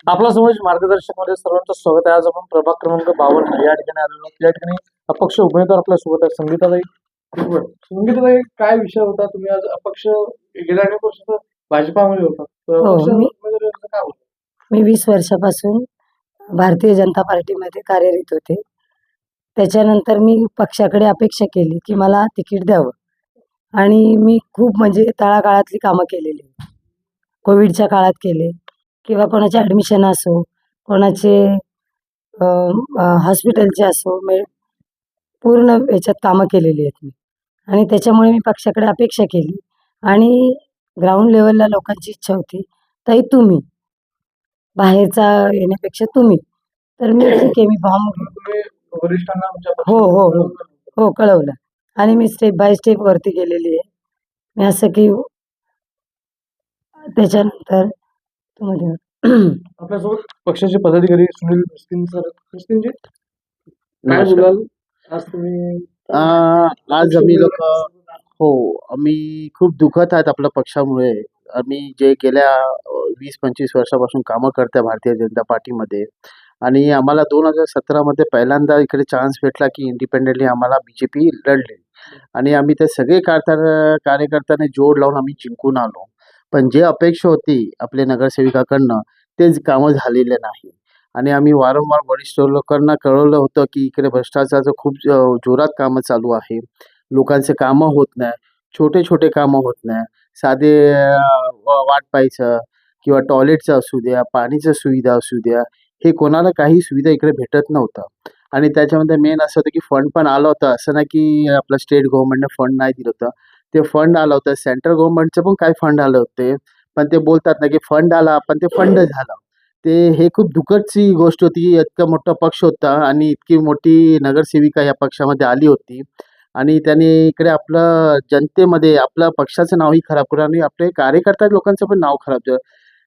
आपला समाज मार्गदर्शक मध्ये सर्वांचं स्वागत आहे. आज आपण प्रभाग क्रमांक 52 या ठिकाणी आलेलो आहोत. या ठिकाणी अपक्ष उमेदवार आपल्या सोबत आहे. संगीताताई. बरोबर. संगीताताई, काय विषय होता? तुम्ही आज अपक्ष गेल्या अनेक वर्ष भाजपामध्ये होता, तर हो, अपक्ष मी उमेदवारीचं काय होतं? मी 20 वर्षापासून भारतीय जनता पार्टीमध्ये कार्यरत होते. त्याच्यानंतर मी पक्षाकडे अपेक्षा केली की मला तिकीट द्यावं आणि मी खूप म्हणजे तळागाळातली कामं केलेली. कोविडच्या काळात केले किंवा कोणाचे ॲडमिशन असो, कोणाचे हॉस्पिटलचे असो, पूर्ण याच्यात कामं केलेली आहेत मी. आणि त्याच्यामुळे मी पक्षाकडे अपेक्षा केली आणि ग्राउंड लेव्हलला लोकांची इच्छा होती, ताई तुम्ही बाहेरचा येण्यापेक्षा तुम्ही. तर मी ठीक आहे, मी फॉर्म तुम्ही वरिष्ठांना आमच्या हो, हो, हो. पक्षात हो, कळवलं आणि मी स्टेप बाय स्टेप वरती गेलेली आहे. मी असं की त्याच्यानंतर तुम्हाला आपल्यासोबत पक्षाचे पदाधिकारी सुनील मिस्किन सर. मिस्किनजी, काय नमस्कार. बोलाल? आज तुम्ही आज आम्ही लोक हो आम्ही खूप दुखत आहेत आपल्या पक्षामुळे. आम्ही जे गेल्या 20-25 वर्षापासून कामं करतोय भारतीय जनता पार्टीमध्ये आणि आम्हाला 2017 मध्ये पहिल्यांदा इकडे चान्स भेटला की इंडिपेंडेंटली आम्हाला बीजेपी लढले आणि आम्ही ते सगळे कार्यकर्त्यांनी जोड लावून आम्ही जिंकून आलो. पण जे अपेक्षा होती आपल्या नगरसेविकाकडनं तेच कामं झालेले नाही आणि आम्ही वारंवार वरिष्ठ लोकांना कळवलं होतं की इकडे भ्रष्टाचाराचं खूप जोरात कामं चालू आहे. लोकांचे कामं होत नाही. छोटे-छोटे कामं होत नाही. साधे वाट पाहायचं किंवा टॉयलेटचं असू द्या, पाणीचं सुविधा असू द्या, हे कोणाला काही सुविधा इकडे भेटत नव्हतं. आणि त्याच्यामध्ये मेन असं होतं की फंड पण आलं होतं. असं नाही की आपलं स्टेट गव्हर्नमेंटने फंड नाही दिलं होतं. ते फंड आलं होतं. सेंट्रल गव्हर्नमेंटचं पण काही फंड आले होते. पण ते बोलतात ना की फंड आला, पण ते फंड झालं. हे खूप दुःखदची गोष्ट होती. इतका मोठा पक्ष होता आणि इतकी मोठी नगरसेविका या पक्षामध्ये आली होती आणि त्याने इकडे आपलं जनतेमध्ये आपल्या पक्षाचं नावही खराब केलं आणि आपले कार्यकर्ता लोकांचं पण नाव खराब केलं.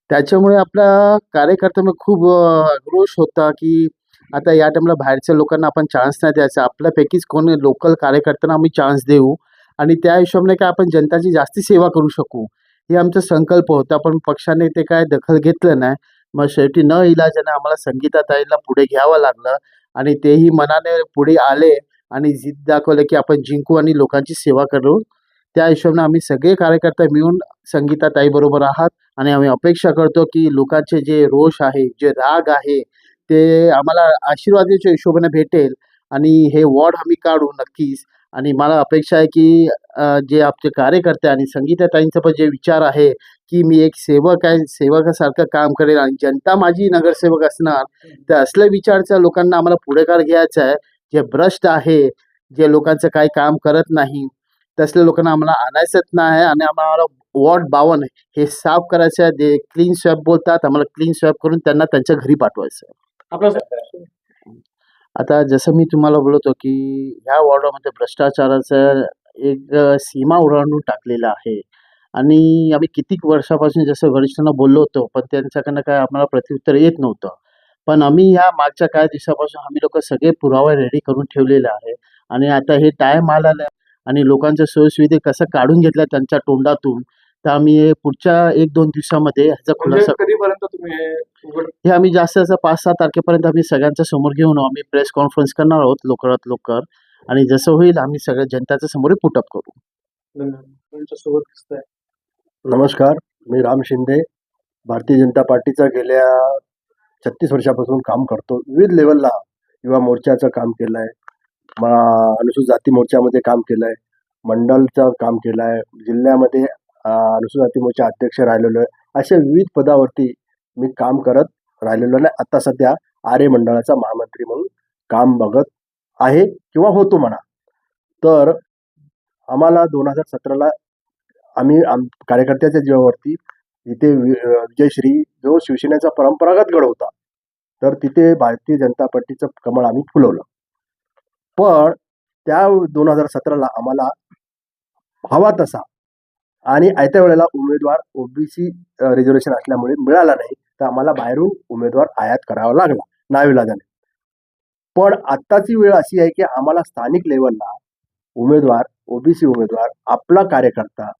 त्याच्यामुळे आपल्या कार्यकर्त्यामध्ये खूप आक्रोश होता की आता या टाईमला बाहेरच्या लोकांना आपण चान्स नाही द्यायचा. आपल्यापैकीच कोणी लोकल कार्यकर्त्यांना आम्ही चान्स देऊ आणि त्या हिशोबाने काय आपण जनताची जास्ती सेवा करू शकू. हे आमचा संकल्प होता. पण पक्षाने ते काय दखल घेतलं नाही. मग शेवटी नाइलाजाने आम्हाला संगीताताईला पुढे घ्यावं लागलं आणि तेही मनाने पुढे आले आणि जिद्द दाखवलं की आपण जिंकू आणि लोकांची सेवा करू. त्या हिशोबाने आम्ही सगळे कार्यकर्ते मिळून संगीताताईबरोबर आहात आणि आम्ही अपेक्षा करतो की लोकांचे जे रोष आहे, जे राग आहे, ते आम्हाला आशीर्वादाच्या हिशोबाने भेटेल आणि हे वॉर्ड आम्ही काढू नक्कीच. आणि मला अपेक्षा आहे की जे आमचे कार्यकर्ते आणि संगीताताईंचा पण जे विचार आहे की मी एक सेवक आहे, सेवकासारखं काम करेल आणि जनता माझी नगरसेवक असणार. तर असल्या विचारच्या लोकांना आम्हाला पुढाकार घ्यायचा आहे. जे भ्रष्ट आहे, जे लोकांचं काही काम करत नाही, तसल्या लोकांना आम्हाला आणायचंच नाही आणि आम्हाला वॉर्ड 52 हे साफ करायचं आहे. ते क्लीन स्वॅप बोलतात. आम्हाला क्लीन स्वॅप करून त्यांना त्यांच्या घरी पाठवायचं आहे. आपल्या आता जसं मी तुम्हाला बोलतो की ह्या वॉर्डामध्ये भ्रष्टाचाराचं एक सीमा ओलांडून टाकलेलं आहे आणि आम्ही कितीक वर्षापासून जसं वरिष्ठांना बोललो होतो, पण त्यांच्याकडनं काय आम्हाला प्रत्युत्तर येत नव्हतं. पण आम्ही ह्या मागच्या काही दिवसापासून आम्ही लोकं सगळे पुरावे रेडी करून ठेवलेले आहे आणि आता हे टाईम आलेला आहे आणि लोकांच्या सोयीसुविधा कसं काढून घेतल्या त्यांच्या तोंडातून, तर आम्ही हे पुढच्या 1-2 दिवसामध्ये ह्याचा म्हणजे खुलासा करू. कधीपर्यंत तुम्ही हे उघड हे आम्ही जास्त जास्त 5-6 तारखेपर्यंत आम्ही सगळ्यांच्या समोर घेऊन आम्ही प्रेस कॉन्फरन्स करणार आहोत लवकरात लवकर आणि जसं होईल आम्ही सगळ्या जनतेच्या समोर पुट अप करू. तुमच्यासोबत दिसतंय? नमस्कार, मी राम शिंदे. भारतीय जनता पार्टीचा गेल्या 36 वर्षापासून काम करतो. विविध लेवलला युवा मोर्चाचं काम केलं आहे, अनुसूचित जाती मोर्चामध्ये काम केलं आहे, मंडलचं काम केलं आहे, जिल्ह्यामध्ये अनुसूचित जाती मोर्चा अध्यक्ष राहिलेलो आहे. अशा विविध पदावरती मी काम करत राहिलेलो नाही. आता सध्या आर्य मंडळाचा महामंत्री म्हणून काम बघत आहे किंवा होतो म्हणा. तर आम्हाला 2017ला आम्ही कार्यकर्त्याच्या जीवावरती इथे विजयश्री जो शिवसेनेचा परंपरागत गड होता, तर तिथे भारतीय जनता पार्टीचं कमळ आम्ही फुलवलं. पण त्या 2017ला आम्हाला हवा तसा आणि आयत्या वेळेला उमेदवार ओबीसी रिझर्वेशन असल्यामुळे मिळाला नाही, तर आम्हाला बाहेरून उमेदवार आयात करावा लागला नाईलाजाने. पण आत्ताची वेळ अशी आहे की आम्हाला स्थानिक लेवलला उमेदवार, ओबीसी उमेदवार, आपला कार्यकर्ता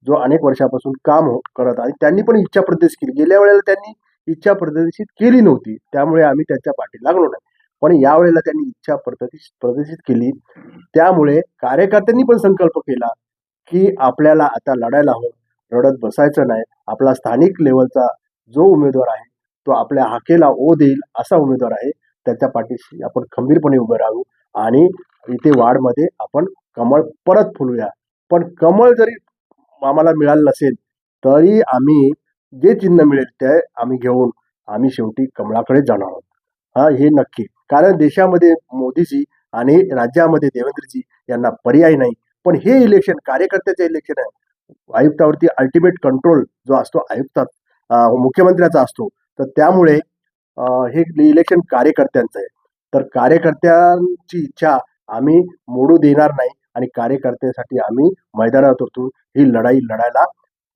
जो अनेक वर्षापासून काम करत आहे, त्यांनी पण इच्छा प्रदेश केली. गेल्या वेळेला त्यांनी इच्छा प्रदर्शित केली नव्हती, त्यामुळे आम्ही त्यांच्या पाठी लागलो नाही. पण यावेळेला त्यांनी इच्छा प्रदर्शित केली, त्यामुळे कार्यकर्त्यांनी पण संकल्प केला की आपल्याला आता लढायला हवं, रडत बसायचं नाही. आपला स्थानिक लेवलचा जो उमेदवार आहे तो आपल्या हाकेला ओ देईल असा उमेदवार आहे, त्याच्या पाठीशी आपण खंबीरपणे उभे राहू आणि इथे वार्डमध्ये आपण कमळ परत फुलूया. पण कमळ जरी आम्हाला मिळालं नसेल तरी आम्ही जे चिन्ह मिळेल ते आम्ही घेऊन आम्ही शेवटी कमळाकडे जाणार आहोत. हा, हे नक्की. कारण देशामध्ये मोदीजी आणि राज्यामध्ये देवेंद्रजी यांना पर्याय नाही. पण हे इलेक्शन कार्यकर्त्याचे इलेक्शन आहे. आयुक्तावरती अल्टिमेट कंट्रोल जो असतो मुख्यमंत्र्याचा असतो. तर त्यामुळे हे इलेक्शन कार्यकर्त्यांचं आहे. तर कार्यकर्त्यांची इच्छा आम्ही मोडू देणार नाही आणि कार्यकर्त्यांसाठी आम्ही मैदानात उतरून ही लढाई लढायला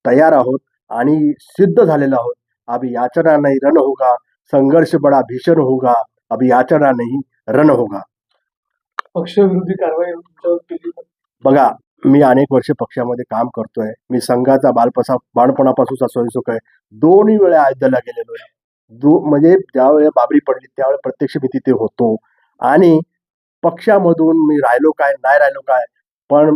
तयार आहोत आणि सिद्ध झालेलो आहोत. अभी याचना नहीं रण होगा, संघर्ष बडा भीषण होगा, अभी याचना नहीं रण होगा. पक्षविरोधी कारवाई तुमच्यावर केली तर? बघा, मी अनेक वर्ष पक्षामध्ये काम करतोय. मी संघाचा बाळपणापासूनचा स्वयंसेवक आहे. दोन्ही वेळा अयोध्येला गेलेलो आहे. म्हणजे ज्यावेळेला बाबरी पडली त्यावेळेला प्रत्यक्ष मी तिथे होतो आणि पक्षामधून मी राहिलो काय नाही राहिलो काय, पण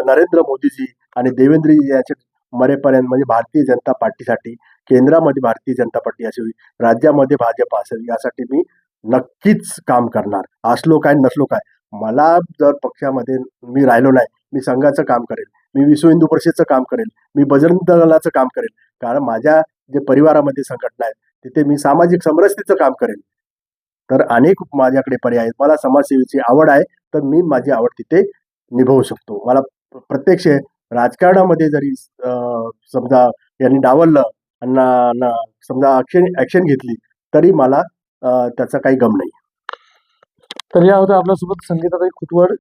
नरेंद्र मोदीजी आणि देवेंद्रजी यांचे मरेपर्यंत म्हणजे भारतीय जनता पार्टीसाठी, केंद्रामध्ये भारतीय जनता पार्टी असावी, राज्यामध्ये भाजप असेल, यासाठी मी नक्कीच काम करणार. असलो काय नसलो काय. मला जर पक्षामध्ये मी राहिलो नाही, मी संघाचं काम करेल, मी विश्व हिंदू परिषदचं काम करेल, मी बजरंग दलाचं काम करेल. कारण माझ्या जे परिवारामध्ये संघटना आहेत तिथे मी सामाजिक समरसतेचं काम करेल. तर अनेक माझ्याकडे पर्याय आहेत. मला समाजसेवेची आवड आहे, तर मी माझी आवड तिथे निभावू शकतो. मला प्रत्यक्ष राजकारणामध्ये जरी समजा यांनी डावललं आणि समजा ॲक्शन घेतली तरी मला त्याचा काही गम नाही. तर या होत्या आपल्यासोबत संगीताताई खुटवड,